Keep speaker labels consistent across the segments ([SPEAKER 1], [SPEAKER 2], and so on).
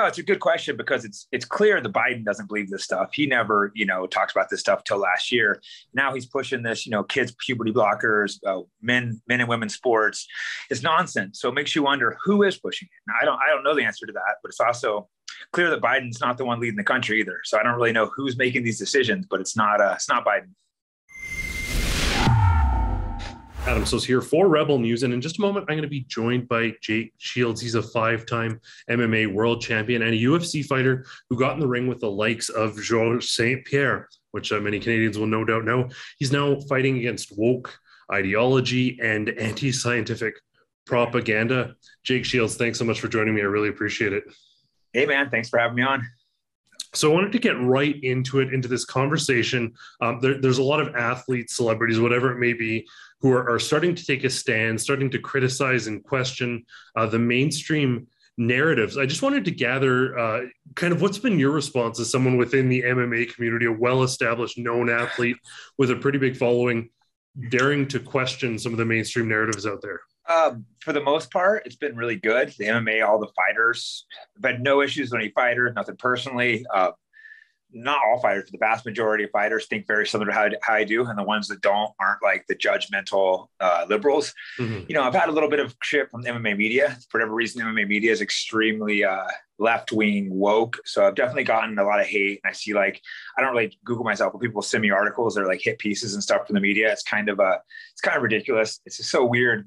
[SPEAKER 1] No, it's a good question because it's clear that Biden doesn't believe this stuff. He never, talks about this stuff till last year. Now he's pushing this, kids puberty blockers, men and women sports. It's nonsense. So it makes you wonder who is pushing it. Now, I don't know the answer to that, but it's also clear that Biden's not the one leading the country either. So I don't really know who's making these decisions, but it's not Biden.
[SPEAKER 2] Adam Soos here for Rebel News, and in just a moment, I'm going to be joined by Jake Shields. He's a 5-time MMA world champion and a UFC fighter who got in the ring with the likes of Georges St. Pierre, which many Canadians will no doubt know. He's now fighting against woke ideology and anti-scientific propaganda. Jake Shields, thanks so much for joining me. I really appreciate it.
[SPEAKER 1] Hey, man, thanks for having me on.
[SPEAKER 2] So I wanted to get right into this conversation. There's a lot of athletes, celebrities, whatever it may be, who are starting to take a stand, starting to criticize and question the mainstream narratives. I just wanted to gather kind of what's been your response as someone within the MMA community, a well-established, known athlete with a pretty big following, daring to question some of the mainstream narratives out there.
[SPEAKER 1] For the most part, it's been really good. The MMA, all the fighters, I've had no issues with any fighter, nothing personally. Not all fighters, but the vast majority of fighters think very similar to how I do. And the ones that don't aren't like the judgmental liberals. Mm-hmm. I've had a little bit of shit from the MMA media. For whatever reason, MMA media is extremely left-wing woke. So I've definitely gotten a lot of hate. And I see I don't really Google myself, but people send me articles that are like hit pieces and stuff from the media. It's kind of ridiculous. It's just so weird.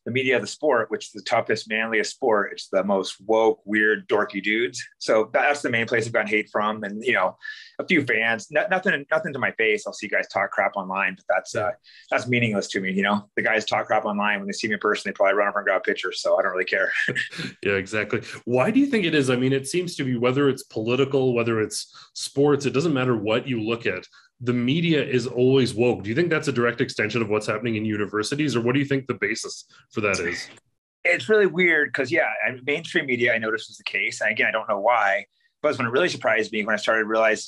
[SPEAKER 1] The media of the sport, which is the toughest, manliest sport, it's the most woke, weird, dorky dudes. So that's the main place I've gotten hate from. And, a few fans, nothing to my face. I'll see guys talk crap online, but that's meaningless to me. The guys talk crap online. When they see me in person, they probably run over and grab pictures. So I don't really care.
[SPEAKER 2] Yeah, exactly. Why do you think it is? I mean, it seems to be, whether it's political, whether it's sports, it doesn't matter what you look at. The media is always woke. Do you think that's a direct extension of what's happening in universities, or what do you think the basis for that is?
[SPEAKER 1] It's really weird because, mainstream media, I noticed was the case. And again, I don't know why, but when it really surprised me when I started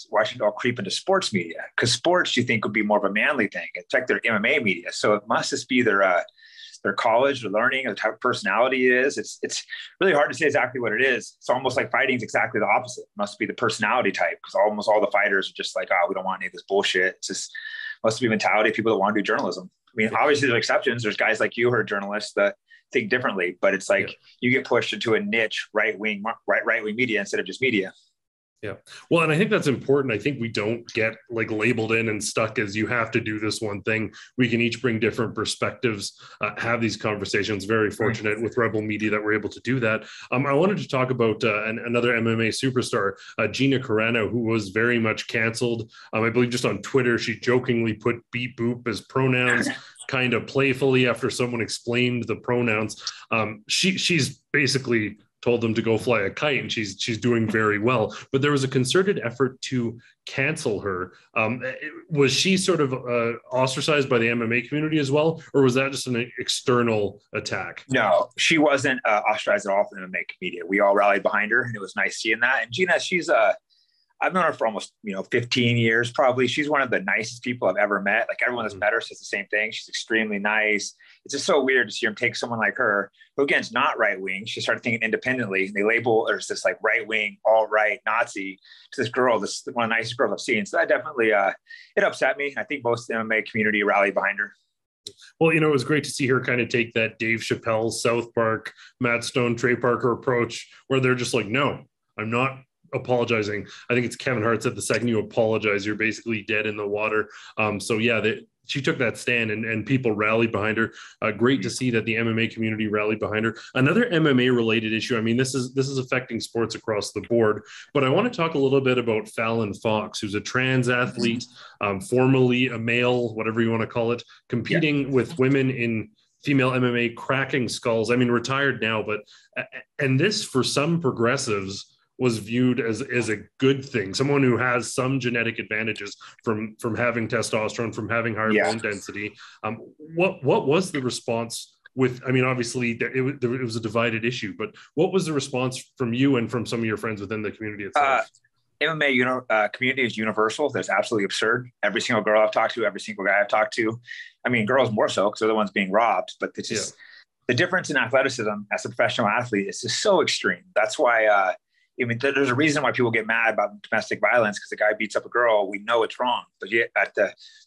[SPEAKER 1] watching it all creep into sports media, because sports you think would be more of a manly thing. It's like their MMA media. So it must just be their college, their learning, or the type of personality it is. It's really hard to say exactly what it is. It's almost like fighting is exactly the opposite. It must be the personality type, because almost all the fighters are just like, we don't want any of this bullshit. It's just must be mentality of people that want to do journalism. I mean, obviously there's exceptions. There's guys like you who are journalists that think differently, but it's like you get pushed into a niche right-wing media instead of just media.
[SPEAKER 2] Yeah. Well, and I think that's important. I think we don't get labeled in and stuck as you have to do this one thing. We can each bring different perspectives, have these conversations. Very fortunate with Rebel Media that we're able to do that. I wanted to talk about another MMA superstar, Gina Carano, who was very much canceled. I believe just on Twitter, she jokingly put beep boop as pronouns, kind of playfully after someone explained the pronouns. She's basically told them to go fly a kite, and she's doing very well. But there was a concerted effort to cancel her. Was she sort of ostracized by the MMA community as well, or was that just an external attack?
[SPEAKER 1] No, she wasn't ostracized at all from the MMA community. We all rallied behind her, and it was nice seeing that. And Gina, I've known her for almost 15 years probably. She's one of the nicest people I've ever met. Like everyone that's met her says the same thing. She's extremely nice. It's just so weird to see him take someone like her, who again is not right wing. She started thinking independently. And they label her as this right wing, alt-right Nazi to this girl. This is one of the nicest girls I've seen. So that definitely it upset me. I think most of the MMA community rallied behind her.
[SPEAKER 2] Well, it was great to see her kind of take that Dave Chappelle, South Park, Matt Stone, Trey Parker approach, where they're just like, no, I'm not apologizing. I think it's Kevin Hart said the second you apologize, you're basically dead in the water. She took that stand and people rallied behind her. Great to see that the MMA community rallied behind her. Another MMA related issue. I mean, this is affecting sports across the board, but I want to talk a little bit about Fallon Fox, who's a trans athlete, formerly a male, whatever you want to call it, competing with women in female MMA, cracking skulls. I mean, retired now, but, and this for some progressives was viewed as a good thing. Someone who has some genetic advantages from having testosterone, from having higher bone density. What was the response with, I mean, obviously it was a divided issue, but what was the response from you and from some of your friends within the community itself?
[SPEAKER 1] MMA community is universal. That's absolutely absurd. Every single girl I've talked to, every single guy I've talked to, I mean, girls more so because they're the ones being robbed, but it's just the difference in athleticism as a professional athlete is just so extreme. That's why, I mean, there's a reason why people get mad about domestic violence, because the guy beats up a girl. We know it's wrong, but yet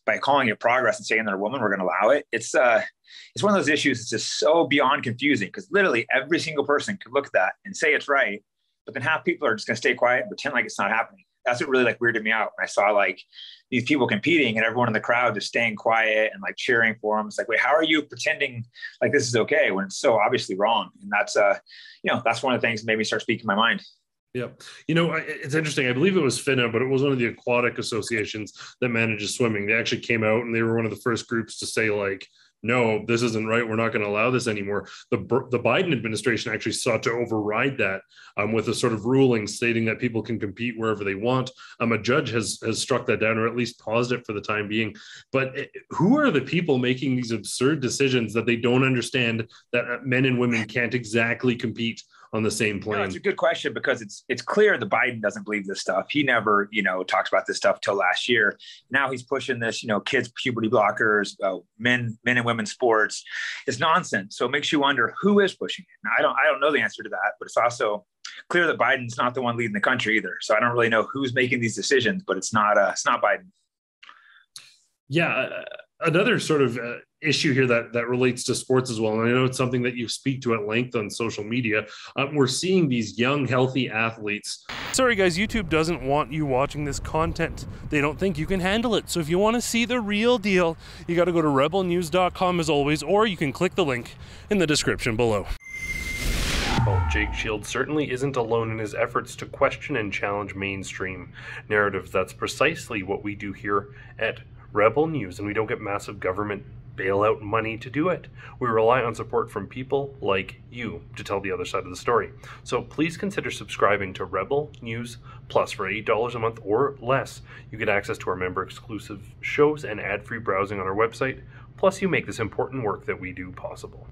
[SPEAKER 1] by calling it progress and saying they're a woman, we're going to allow it. It's one of those issues that's just so beyond confusing, because literally every single person could look at that and say it's right, but then half people are just going to stay quiet and pretend like it's not happening. That's what really like weirded me out when I saw like these people competing and everyone in the crowd just staying quiet and like cheering for them. It's like, wait, how are you pretending like this is okay when it's so obviously wrong? And that's that's one of the things that made me start speaking my mind.
[SPEAKER 2] Yeah. It's interesting. I believe it was FINA, but it was one of the aquatic associations that manages swimming. They actually came out and they were one of the first groups to say like, no, this isn't right. We're not going to allow this anymore. The Biden administration actually sought to override that with a sort of ruling stating that people can compete wherever they want. A judge has struck that down, or at least paused it for the time being. But who are the people making these absurd decisions that they don't understand that men and women can't exactly compete on the same plane?
[SPEAKER 1] It's a good question, because it's clear that Biden doesn't believe this stuff. He never, talks about this stuff till last year. Now he's pushing this, kids puberty blockers, men and women's sports. It's nonsense. So it makes you wonder who is pushing it. Now, I don't know the answer to that, but it's also clear that Biden's not the one leading the country either. So I don't really know who's making these decisions, but it's not Biden.
[SPEAKER 2] Yeah. Another sort of issue here that relates to sports as well, and I know it's something that you speak to at length on social media, we're seeing these young, healthy athletes.
[SPEAKER 3] Sorry guys, YouTube doesn't want you watching this content. They don't think you can handle it. So if you want to see the real deal, you got to go to rebelnews.com as always, or you can click the link in the description below.
[SPEAKER 2] Well, Jake Shields certainly isn't alone in his efforts to question and challenge mainstream narratives. That's precisely what we do here at Rebel News, and we don't get massive government bailout money to do it. We rely on support from people like you to tell the other side of the story. So please consider subscribing to Rebel News Plus for $8 a month or less. You get access to our member exclusive shows and ad-free browsing on our website. Plus you make this important work that we do possible.